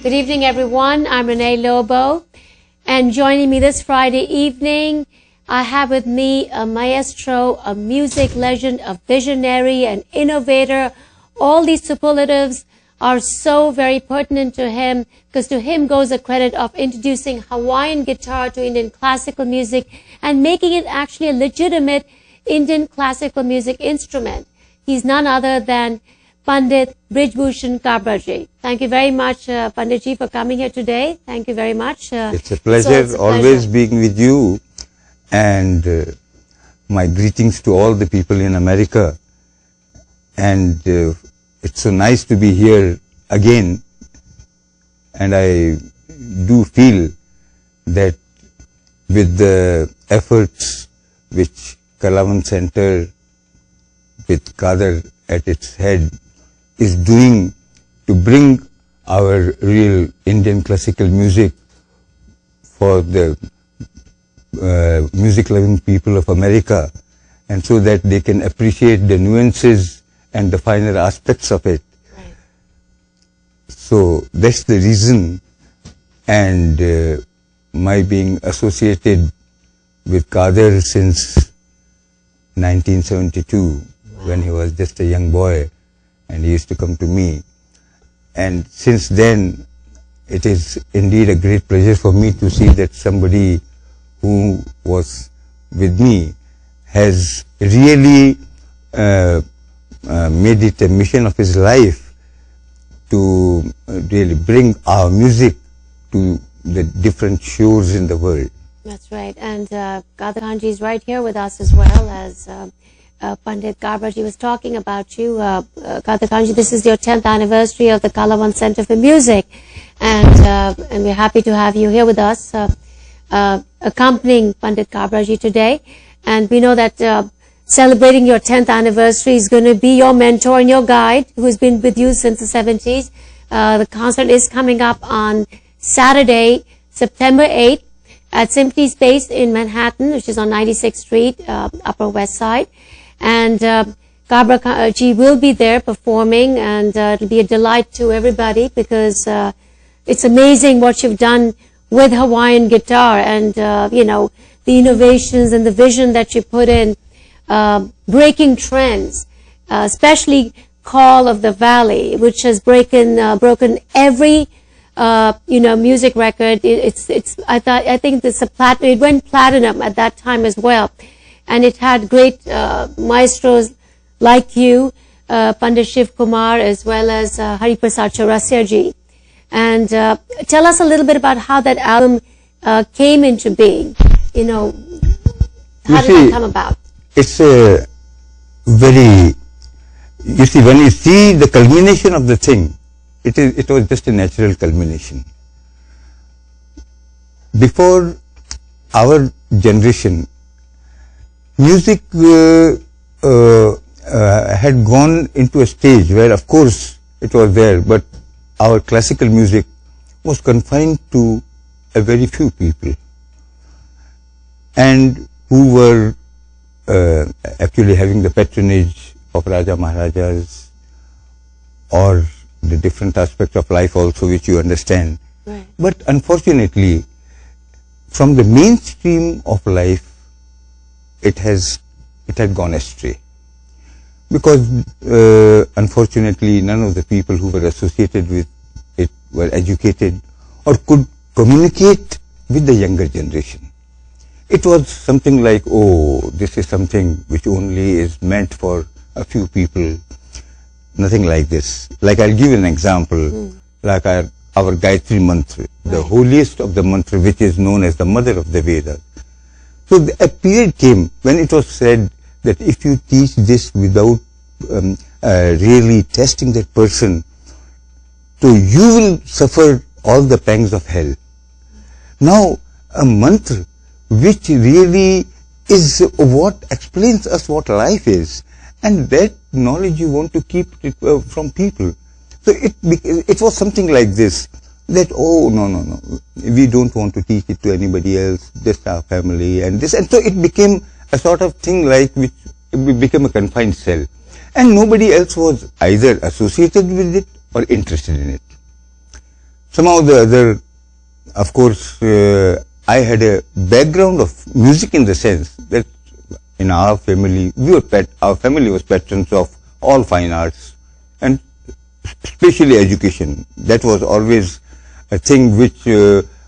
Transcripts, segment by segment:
Good evening, everyone. I'm Renee Lobo, and joining me this Friday evening, I have with me a maestro, a music legend, a visionary, an innovator. All these superlatives are so very pertinent to him, because to him goes the credit of introducing Hawaiian guitar to Indian classical music and making it actually a legitimate Indian classical music instrument. He's none other than Pandit Brij Bhushan Kabra ji. Thank you very much, Pandit ji, for coming here today. Thank you very much. It's a pleasure always being with you, and my greetings to all the people in America. And it's so nice to be here again, and I do feel that with the efforts which Kalawan Center with Kadar at its head is doing to bring our real Indian classical music for the music-loving people of America, and so that they can appreciate the nuances and the finer aspects of it. Right. So that's the reason, and my being associated with Kadar since 1972, when he was just a young boy, and he used to come to me. And since then, it is indeed a great pleasure for me to see that somebody who was with me has really made it a mission of his life to really bring our music to the different shores in the world. That's right. And Kadar Khanji is right here with us as well, as Pandit Kabra ji was talking about you. Kadar Khanji, this is your 10th anniversary of the Kalawan Center for Music, and we're happy to have you here with us, accompanying Pandit Kabra ji today. And we know that celebrating your 10th anniversary is going to be your mentor and your guide, who has been with you since the 70s. The concert is coming up on Saturday, September 8th, at Symphony Space in Manhattan, which is on 96th Street, Upper West Side. And Kabra ji will be there performing, and it'll be a delight to everybody, because it's amazing what you've done with Hawaiian guitar, and you know, the innovations and the vision that you put in, breaking trends, especially Call of the Valley, which has broken every you know, music record. I think it went platinum at that time as well. And it had great maestros like you, Pandit Shiv Kumar, as well as Hari Prasad Chaurasia ji. And tell us a little bit about how that album came into being. You know, how did it come about? It's a very, you see, when you see the culmination of the thing, it was just a natural culmination. Before our generation, music had gone into a stage where, of course, it was there, but our classical music was confined to a very few people, and who were actually having the patronage of Raja Maharajas, or the different aspects of life also, which you understand. Right. But unfortunately, from the mainstream of life, it had gone astray, because unfortunately none of the people who were associated with it were educated or could communicate with the younger generation. It was something like, oh, this is something which only is meant for a few people. Nothing like this. Like, I'll give you an example, like our Gayatri Mantra, the holiest of the mantra, which is known as the mother of the Vedas. So a period came when it was said that if you teach this without really testing that person, so you will suffer all the pangs of hell. Now, a mantra which really is what explains us what life is, and that knowledge you want to keep it, from people. So it was something like this, that, oh, no, we don't want to teach it to anybody else, just our family, and this. And so it became a sort of thing like which became a confined cell. And nobody else was either associated with it or interested in it. somehow the other, of course, I had a background of music in the sense that in our family, our family was patrons of all fine arts and especially education. That was always a thing which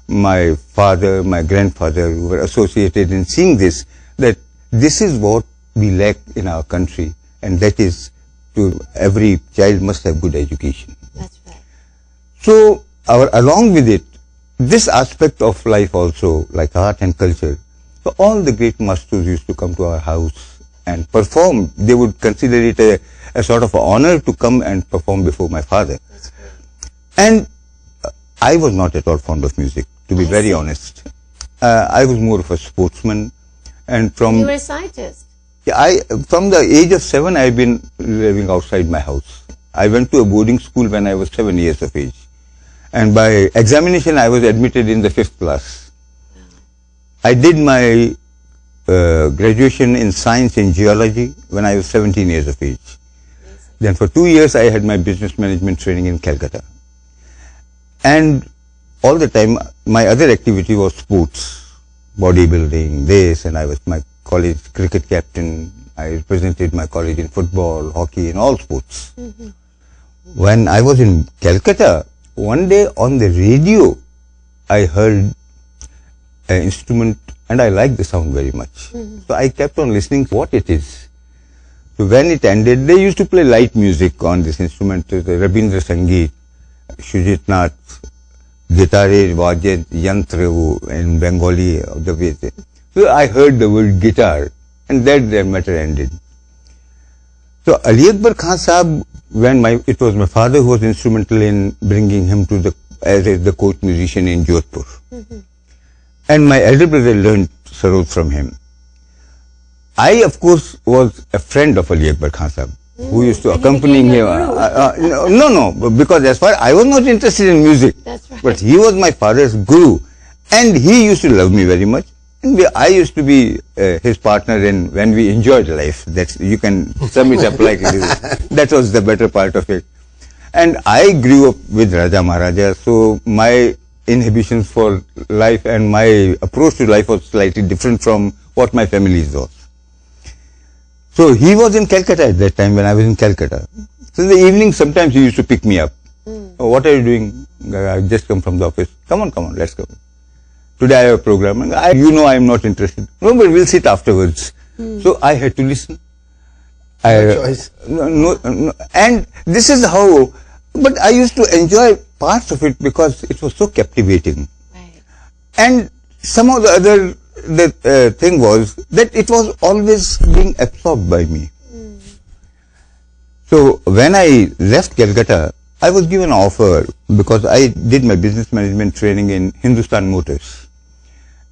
my father, my grandfather were associated in seeing this, that this is what we lack in our country, and that is every child must have good education. That's right. So along with it, this aspect of life also, like art and culture, so all the great masters used to come to our house and perform. They would consider it a sort of honor to come and perform before my father. That's great. And I was not at all fond of music, to be very honest. I was more of a sportsman, and You were a scientist. Yeah, from the age of 7, I've been living outside my house. I went to a boarding school when I was 7 years of age. And by examination, I was admitted in the 5th class. I did my graduation in science and geology when I was 17 years of age. Then for 2 years, I had my business management training in Calcutta. And all the time, my other activity was sports, bodybuilding, this, and I was my college cricket captain. I represented my college in football, hockey, and all sports. Mm-hmm. When I was in Calcutta, one day on the radio, I heard an instrument and I liked the sound very much. Mm-hmm. So I kept on listening to what it is. So when it ended, they used to play light music on this instrument, the Rabindra Sangeet, Shujit Nath, Guitar Vajat, Yantra in Bengali, the way they. So I heard the word guitar, and that their matter ended. So Ali Akbar Khan Sahab, when it was my father who was instrumental in bringing him to as the court musician in Jodhpur. Mm-hmm. And my elder brother learned sarod from him. I, of course, was a friend of Ali Akbar Khan Sahab, who used to accompany him. No, because as far I was not interested in music. That's right. But he was my father's guru, and he used to love me very much. And I used to be his partner when we enjoyed life. You can sum it up like this. That was the better part of it. And I grew up with Raja Maharaja, so my inhibitions for life and my approach to life was slightly different from what my family's was. So he was in Calcutta at that time when I was in Calcutta. So in the evening, sometimes he used to pick me up. Oh, what are you doing? I just come from the office. Come on, let's go. Today I have a program. And I am not interested. No, but we'll sit afterwards. So I had to listen. No choice. No, and this is how, but I used to enjoy parts of it because it was so captivating. Right. And somehow the thing was that it was always being absorbed by me. So when I left Calcutta, I was given an offer because I did my business management training in Hindustan Motors.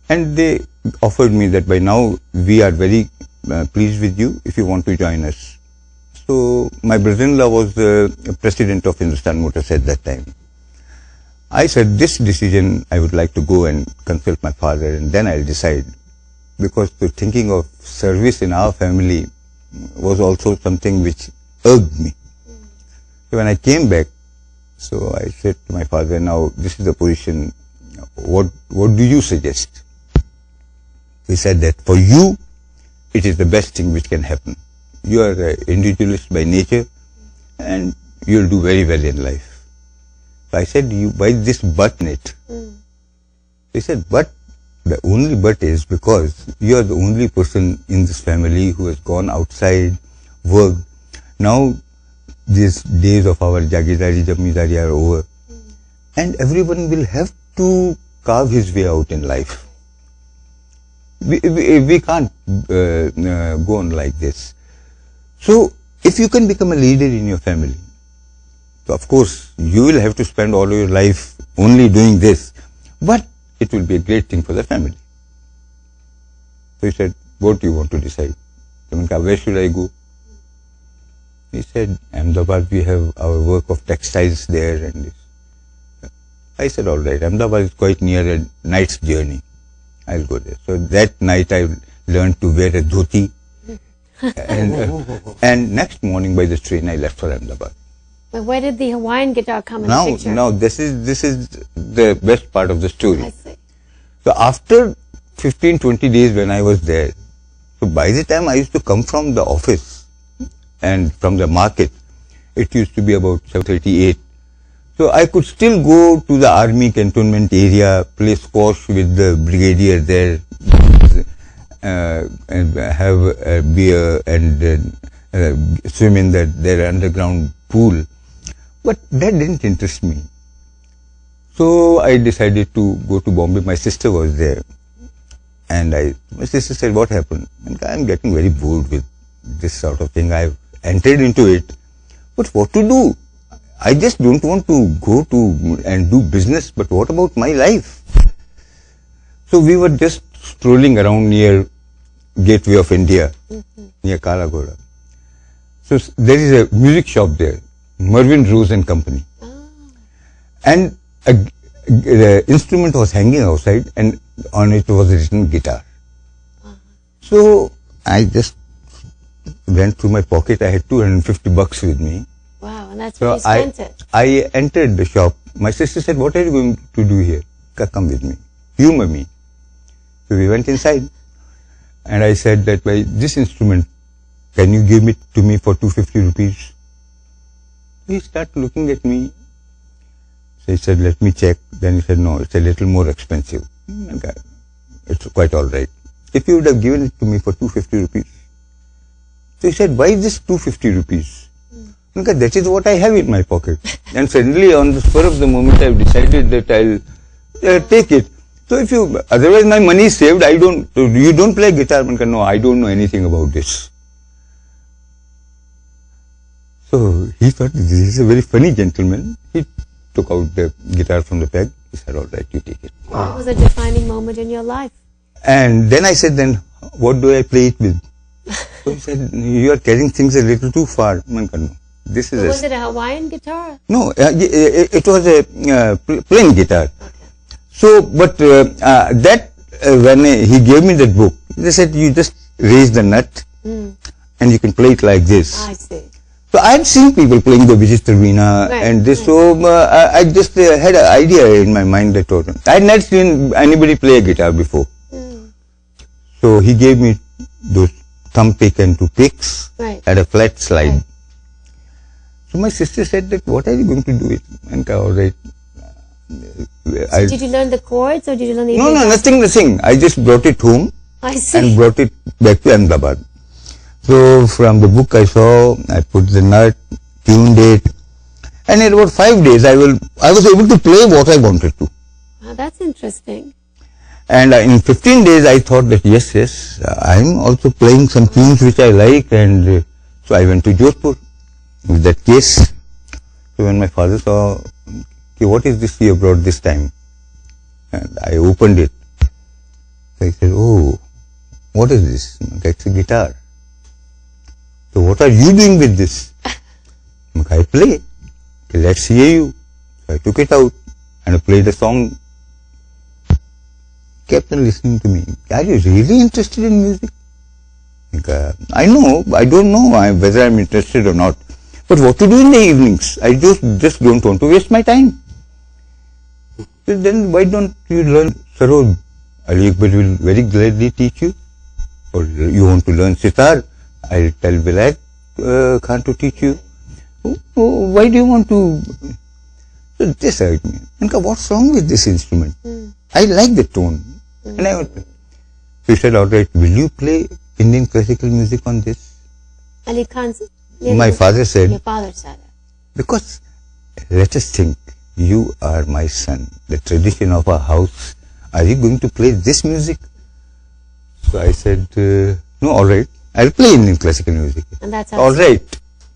And they offered me that by now we are very pleased with you if you want to join us. So my brother-in-law was the president of Hindustan Motors at that time. I said, this decision I would like to go and consult my father and then I'll decide. Because the thinking of service in our family was also something which irked me. So when I came back, so I said to my father, now this is the position, what do you suggest? He said that for you, it is the best thing which can happen. You are an individualist by nature and you'll do very well in life. So I said, why this but in it? He said, but the only but is because you are the only person in this family who has gone outside, worked. Now, these days of our Jagidari, Jamidari are over. And everyone will have to carve his way out in life. We can't go on like this. So, if you can become a leader in your family, so of course, you will have to spend all your life only doing this. But it will be a great thing for the family. So he said, what do you want to decide? Where should I go? He said, Ahmedabad, we have our work of textiles there and this. I said, all right, Ahmedabad is quite near a night's journey. I'll go there. So that night I learned to wear a dhoti. And next morning by the train I left for Ahmedabad. But where did the Hawaiian guitar come in the picture? Now this is the best part of the story. I see. So after 15-20 days when I was there, so by the time I used to come from the office and from the market, it used to be about 7:38. So I could still go to the army cantonment area, play squash with the brigadier there, and have a beer and swim in their underground pool. But that didn't interest me. So I decided to go to Bombay. My sister was there. And my sister said, what happened? And I'm getting very bored with this sort of thing. I've entered into it. But what to do? I just don't want to go to and do business. But what about my life? So we were just strolling around near Gateway of India, near Kalagoda. So there is a music shop there, Mervyn Rose and Company. And the instrument was hanging outside and on it was written guitar. So I just went through my pocket. I had $250 with me. Wow, and that's where you spent it. I entered the shop. My sister said, what are you going to do here? Come with me. Humor me. So we went inside. And I said that, by this instrument, can you give it to me for 250 rupees? He started looking at me. So he said, let me check. Then he said, no, it's a little more expensive. It's quite all right. If you would have given it to me for 250 rupees. So he said, why this 250 rupees? That is what I have in my pocket. And suddenly, on the spur of the moment, I've decided that I'll take it. So if you, otherwise my money is saved, you don't play guitar? No, I don't know anything about this. So he thought, this is a very funny gentleman. He took out the guitar from the bag. He said, all right, you take it. What was a defining moment in your life? And then I said, then what do I play it with? So he said, you are carrying things a little too far. No, this is was it a Hawaiian guitar? No, it was a plain guitar. Okay. So, but when he gave me that book, they said, you just raise the nut and you can play it like this. I see. So I had seen people playing the Vichitra Veena and this, so I just had an idea in my mind that I had not seen anybody play a guitar before. So he gave me those thumb pick and two picks at a flat slide. So my sister said that, what are you going to do it? And all right. So did you learn the chords or did you learn the... No, nothing. I just brought it home and brought it back to Ahmedabad. So from the book I saw, I put the nut, tuned it, and in about 5 days I was able to play what I wanted to. Wow, that's interesting. And in 15 days I thought that yes, I'm also playing some tunes which I like, and so I went to Jodhpur with that case. So when my father saw, okay, what is this you brought this time? And I opened it. So he said, oh, what is this? That's a guitar. So what are you doing with this? I play. Okay, let's hear you. So I took it out and I played a song. Kept on listening to me. Are you really interested in music? I don't know whether I'm interested or not. But what to do in the evenings? I just don't want to waste my time. So then why don't you learn sarod? Ali Akbar will very gladly teach you. Or you want to learn sitar? I'll tell Vilayat Khan to teach you. Why do you want to? So this hurt me. What's wrong with this instrument? I like the tone. And he said, all right, will you play Indian classical music on this? Ali Khan's... My father said... Your father said it. Because let us think, you are my son, the tradition of our house. Are you going to play this music? So I said, no, all right, I'll play Indian classical music. And that's how all right.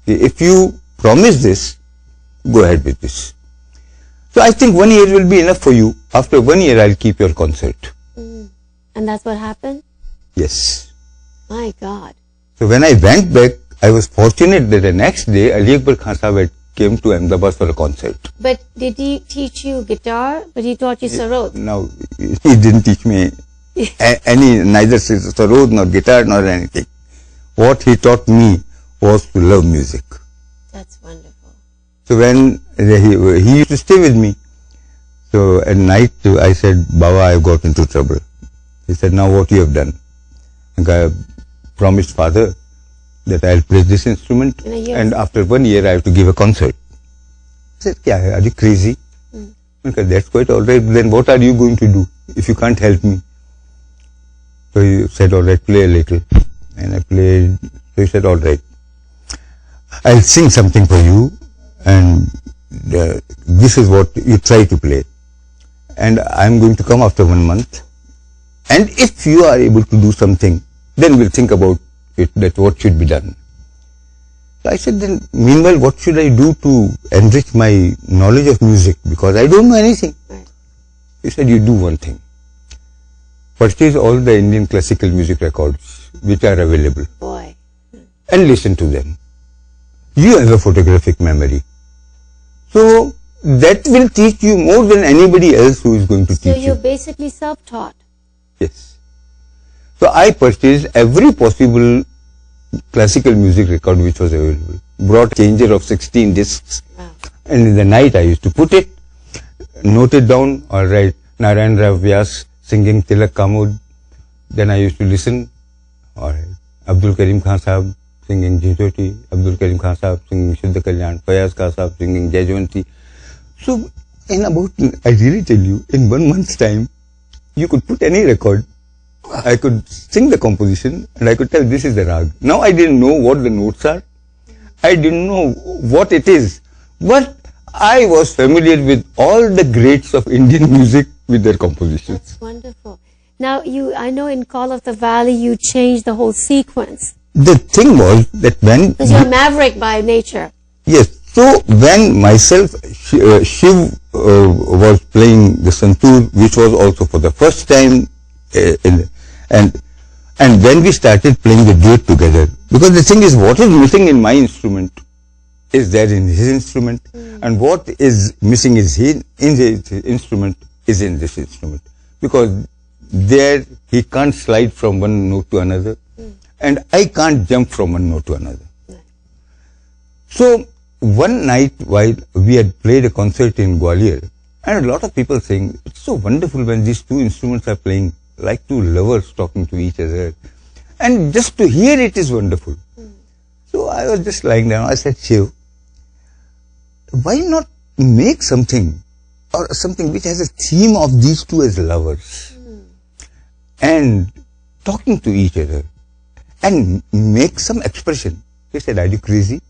If you promise this, go ahead with this. So I think 1 year will be enough for you. After 1 year, I'll keep your concert. And that's what happened? Yes. My God. So when I went back, I was fortunate that the next day, Ali Akbar Khan Sahib came to Ahmedabad for a concert. But did he teach you guitar? But he taught you sarod? No, he didn't teach me neither sarod nor guitar nor anything. What he taught me was to love music. That's wonderful. So when he used to stay with me, so at night I said, Baba, I got into trouble. He said, now what you have done? I promised father that I'll play this instrument, and after 1 year I have to give a concert. I said, are you crazy? Because that's quite all right. Then what are you going to do if you can't help me? So he said, all right, play a little. And I played. So he said, all right, I'll sing something for you, and this is what you try to play. And I'm going to come after 1 month. And if you are able to do something, then we'll think about it, that what should be done. So I said, then meanwhile, what should I do to enrich my knowledge of music? Because I don't know anything. He said, you do one thing. Purchase all the Indian classical music records which are available. Boy. And listen to them. You have a photographic memory. So that will teach you more than anybody else who is going to teach you. So you're basically self-taught. Yes. So I purchased every possible classical music record which was available. Brought a changer of 16 discs. Wow. And in the night I used to put it, note it down, all right, Narayan Rao Vyas singing Tilak Kamud. Then I used to listen, all right, Abdul Karim Khan Sahab singing Jijoti, Abdul Karim Khan Sahab singing Shuddha Kalyan, Fayaz Khan Sahab singing Jajwanti. So in about, I really tell you, in 1 month's time, you could put any record. I could sing the composition and I could tell this is the rag. Now I didn't know what the notes are. I didn't know what it is. But I was familiar with all the greats of Indian music with their compositions. That's wonderful. Now, I know in Call of the Valley, you changed the whole sequence. The thing was that when... Because you're a maverick by nature. Yes. So when myself, Shiv was playing the santoor, which was also for the first time, and when we started playing the duet together, because the thing is, what is missing in my instrument is there in his instrument, and what is missing is in his instrument is in this instrument, because there he can't slide from one note to another, and I can't jump from one note to another. So one night while we had played a concert in Gwalior, and a lot of people saying, it's so wonderful when these two instruments are playing like two lovers talking to each other, and just to hear it is wonderful. So I was just lying down. I said, Shiv, why not make something or something which has a theme of these two as lovers and talking to each other and make some expression? He said, are you crazy?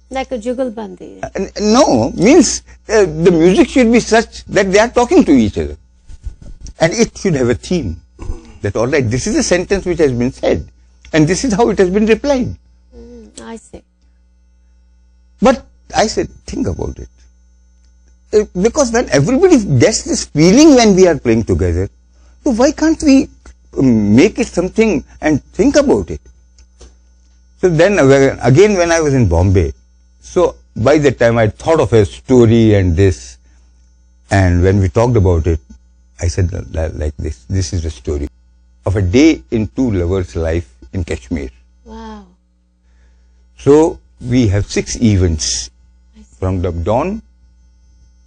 Like a jugalbandi. No, means the music should be such that they are talking to each other. And it should have a theme. That all right, this is a sentence which has been said. And this is how it has been replied. I see. But I said, think about it. Because when everybody gets this feeling when we are playing together, so why can't we make it something and think about it? So then again when I was in Bombay, so by that time I thought of a story and this, and when we talked about it, I said like this is a story of a day in two lovers' life in Kashmir. Wow. So we have 6 events from the dawn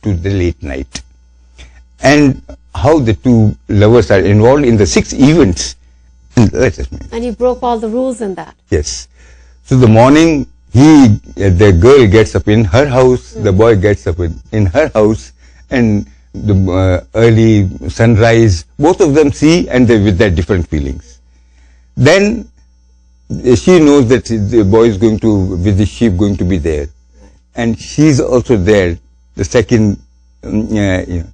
to the late night. And how the two lovers are involved in the 6 events. And you broke all the rules in that. Yes. So the morning, the girl gets up in her house, the boy gets up in her house, and the early sunrise, both of them see, and they with their different feelings. Then she knows that the boy is going to, with the sheep, going to be there, and she's also there. The second, then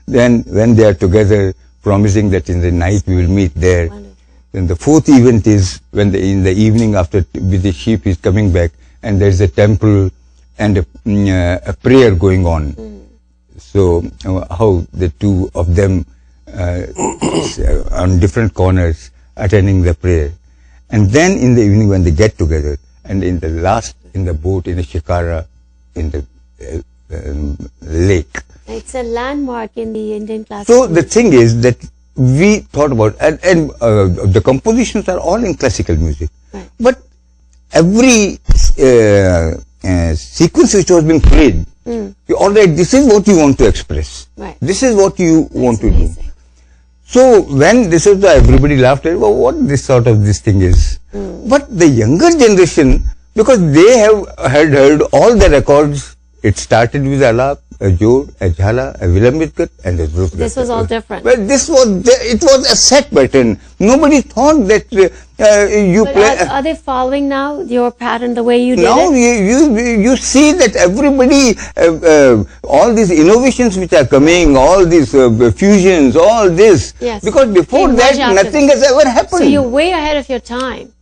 when they are together, promising that in the night we will meet there. Wonderful. Then the 4th event is when in the evening after with the sheep is coming back, and there is a temple and a prayer going on. So how the two of them on different corners attending the prayer. And then in the evening when they get together, and in the last, in the boat, in the shikara, in the lake. It's a landmark in the Indian classical. So the thing is that we thought about, and the compositions are all in classical music. Right. But every sequence which was being played All right, this is what you want to express. Right. This is what you want to do. Amazing. So when this is, everybody laughed at, well, what this sort of this thing is. But the younger generation, because they had heard all the records, it started with Alap, a Jod, a Jhala, a Vilambit, and a Dhruv. This was all different. Well, it was a set pattern. Nobody thought that you But play. are they following now your pattern the way you did Now it? you see that everybody, all these innovations which are coming, all these fusions, all this. Yes. Because before Came that, much after nothing has ever happened. So you're way ahead of your time.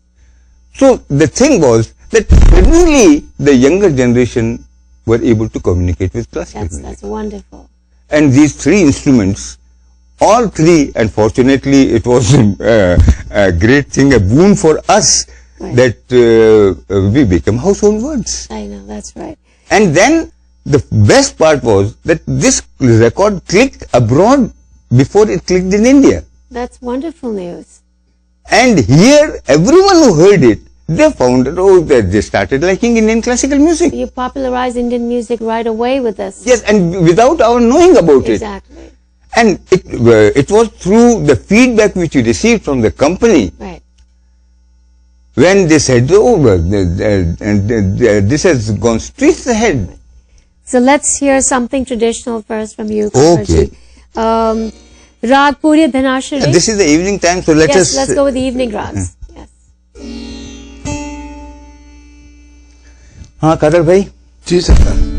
So the thing was that suddenly the younger generation were able to communicate with classical music. That's wonderful. And these three instruments, all three, and fortunately it was a great thing, a boon for us, Right. that we became household words. I know, that's right. And then the best part was that this record clicked abroad before it clicked in India. That's wonderful news. And here, everyone who heard it, they found that they started liking Indian classical music. You popularized Indian music right away with this. Yes, and without our knowing about it. Exactly. And it was through the feedback which we received from the company, Right. when they said, this has gone straight ahead. So let's hear something traditional first from you. Okay. Kadarji. Rag Puri Dhanashari. This is the evening time, so let us... Let's go with the evening rags. Yes. हाँ, Kadar भाई. जी सरकार.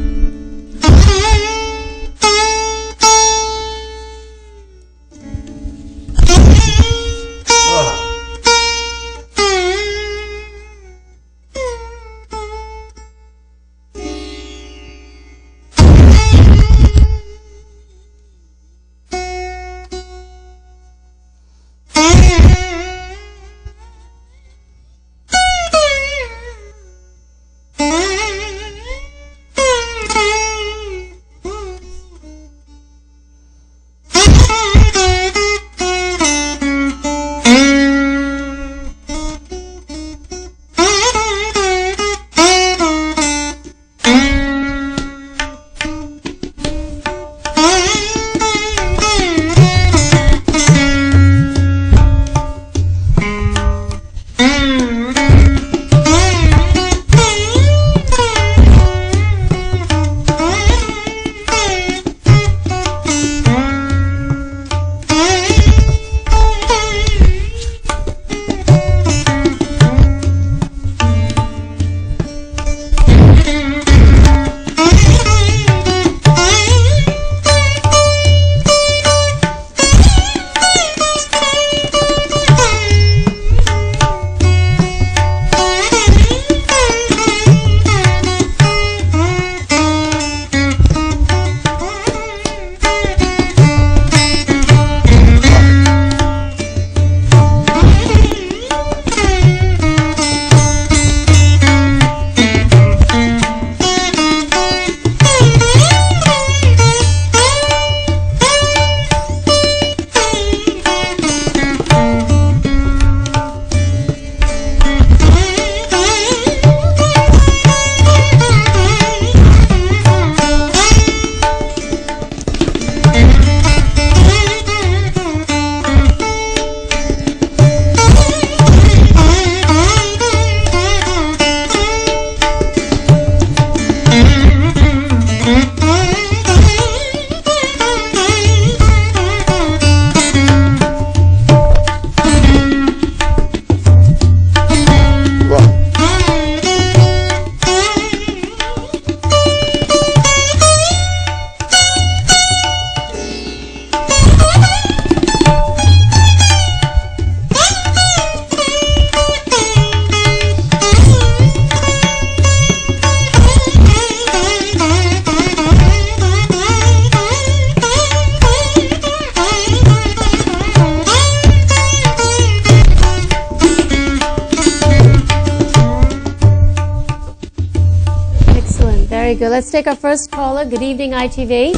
Very good. Let's take our first caller. Good evening, ITV.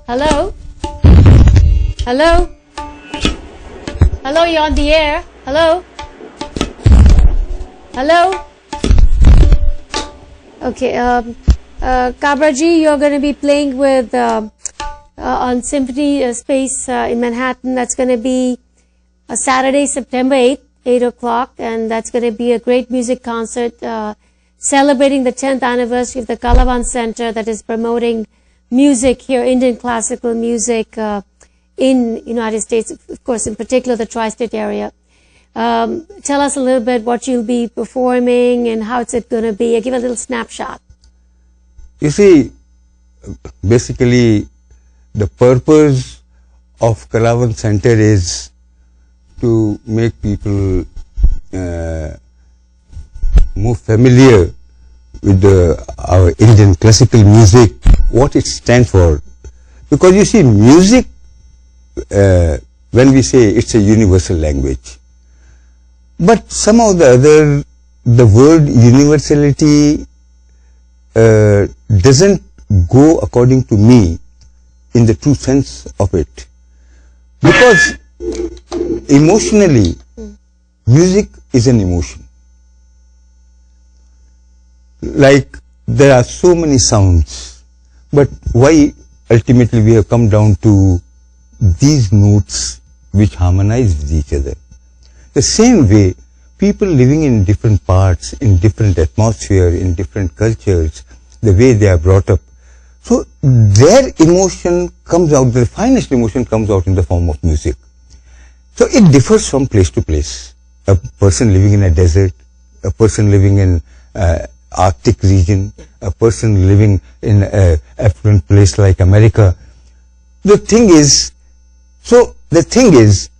Hello? Hello? Hello, you're on the air. Hello? Hello? Okay, Kabra ji, you're going to be playing with on Symphony Space in Manhattan. That's going to be Saturday, September 8th, 8 o'clock, and that's going to be a great music concert celebrating the 10th anniversary of the Kalawan Center that is promoting music here, Indian classical music in United States, of course, in particular the tri-state area. Tell us a little bit what you'll be performing and how it's going to be. Give a little snapshot. You see, basically, the purpose of Kalawan Center is to make people more familiar with our Indian classical music, what it stands for. Because you see, music, when we say it's a universal language, but somehow the word universality doesn't go, according to me, in the true sense of it. Because emotionally, music is an emotion. Like, there are so many sounds, but why ultimately we have come down to these notes which harmonize with each other. The same way, people living in different parts, in different atmosphere, in different cultures, the way they are brought up, so their emotion comes out, the finest emotion comes out in the form of music. So it differs from place to place. A person living in a desert, a person living in Arctic region, a person living in an affluent place like America. The thing is,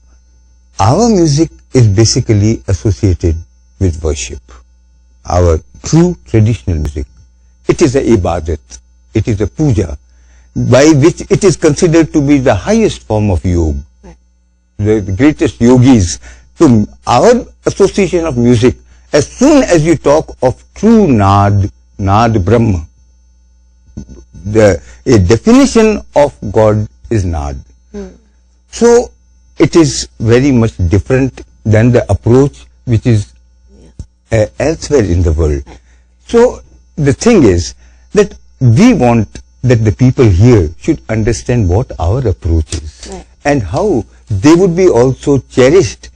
our music is basically associated with worship. Our true traditional music. It is a ibadat. It is a puja, by which it is considered to be the highest form of yoga. Right. The greatest yogis. So our association of music, as soon as you talk of true Nad Brahma, a definition of God is Nad. So it is very much different than the approach which is elsewhere in the world. So the thing is that we want that the people here should understand what our approach is, and how they would be also cherished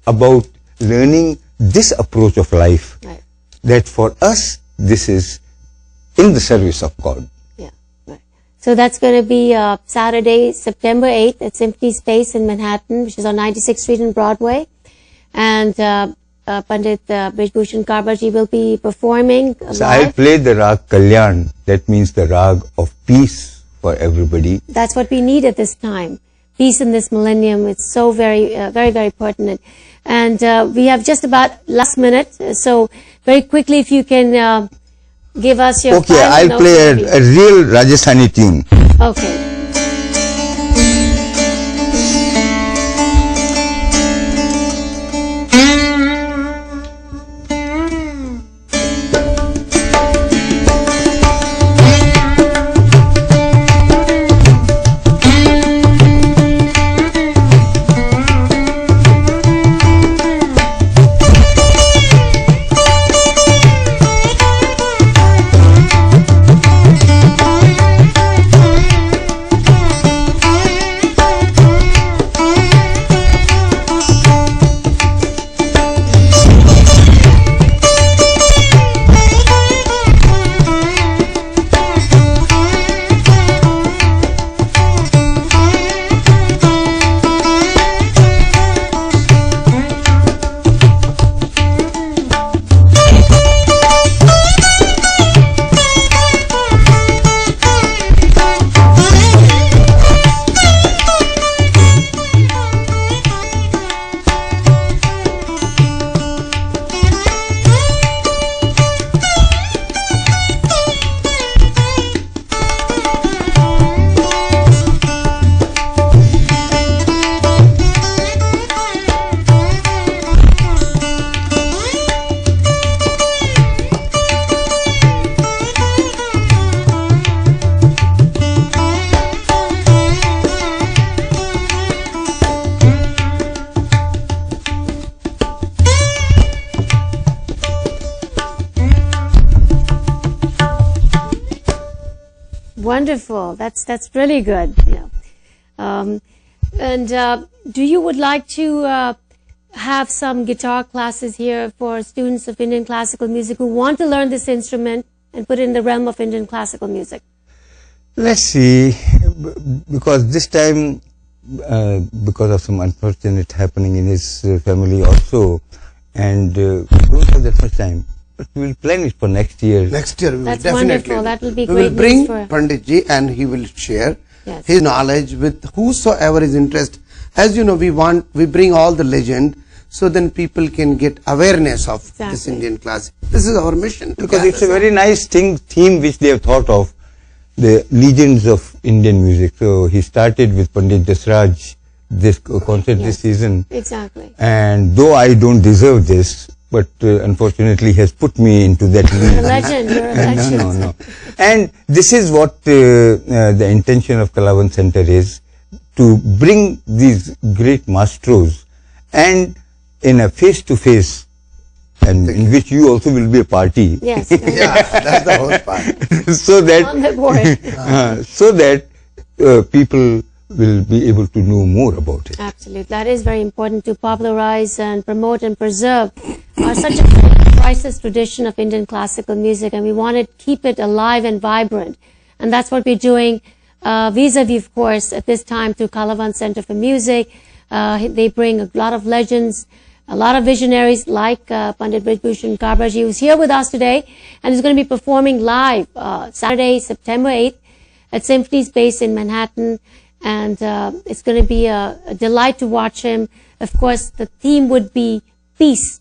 about learning this approach of life, that for us this is in the service of God. So that's going to be Saturday, September 8th at Symphony Space in Manhattan, which is on 96th Street and Broadway. And Pandit Brij Bhushan Kabra ji will be performing live. So I'll play the rag Kalyan, that means the rag of peace for everybody. That's what we need at this time. Peace in this millennium. It's so very, very pertinent. And we have just about last minute. So very quickly, if you can give us your Okay, I'll play a real Rajasthani tune. Okay. wonderful. That's really good. Do you would like to have some guitar classes here for students of Indian classical music who want to learn this instrument and put it in the realm of Indian classical music? Let's see, because this time, because of some unfortunate happening in his family also, and we don't have that much time, but we will plan it for next year. Next year, we will That's definitely. wonderful. That will be we great will bring news for Panditji, and he will share Yes. his knowledge with whosoever is interested. As you know, we bring all the legend, so then people can get awareness of this Indian classic. This is our mission. Because it's a very nice theme which they have thought of, the legends of Indian music. So he started with Pandit Dasraj, this concert this season. Exactly. And though I don't deserve this, but unfortunately he has put me into that league. You're a legend. You're a legend. No. And this is what the intention of Kalavan Center is, to bring these great maestros and in a face-to-face, and in which you also will be a party. Yes. Yeah, that's the whole part. So that On the board. so that people will be able to know more about it. Absolutely. That is very important to popularize and promote and preserve such a priceless tradition of Indian classical music, and we want to keep it alive and vibrant. And that's what we're doing vis-a-vis, of course, at this time through Kalavan Center for Music. They bring a lot of legends, a lot of visionaries like Pandit Bhushan Kabra ji, who's here with us today and is going to be performing live Saturday, September 8th at Symphony Space in Manhattan. And it's going to be a delight to watch him. Of course, the theme would be peace,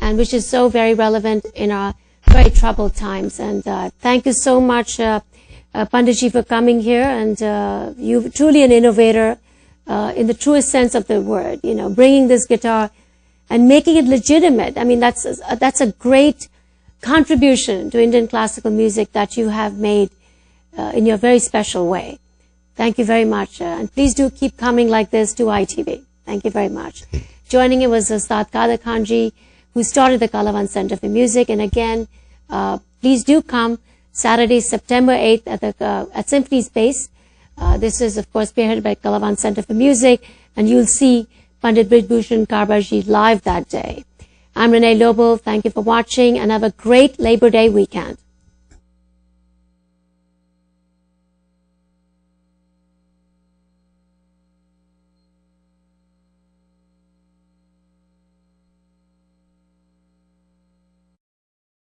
and which is so very relevant in our very troubled times. And thank you so much, Panditji, for coming here. And you're truly an innovator in the truest sense of the word. You know, bringing this guitar and making it legitimate. I mean, that's a great contribution to Indian classical music that you have made in your very special way. Thank you very much. And please do keep coming like this to ITV. Thank you very much. Joining in was Ustad Kadar ji, who started the Kalavan Center for Music. And again, please do come Saturday, September 8th at Symphony Space. This is, of course, spearheaded by Kalavan Center for Music. And you'll see Pandit Bhushan Kabra ji live that day. I'm Renee Lobo. Thank you for watching and have a great Labor Day weekend.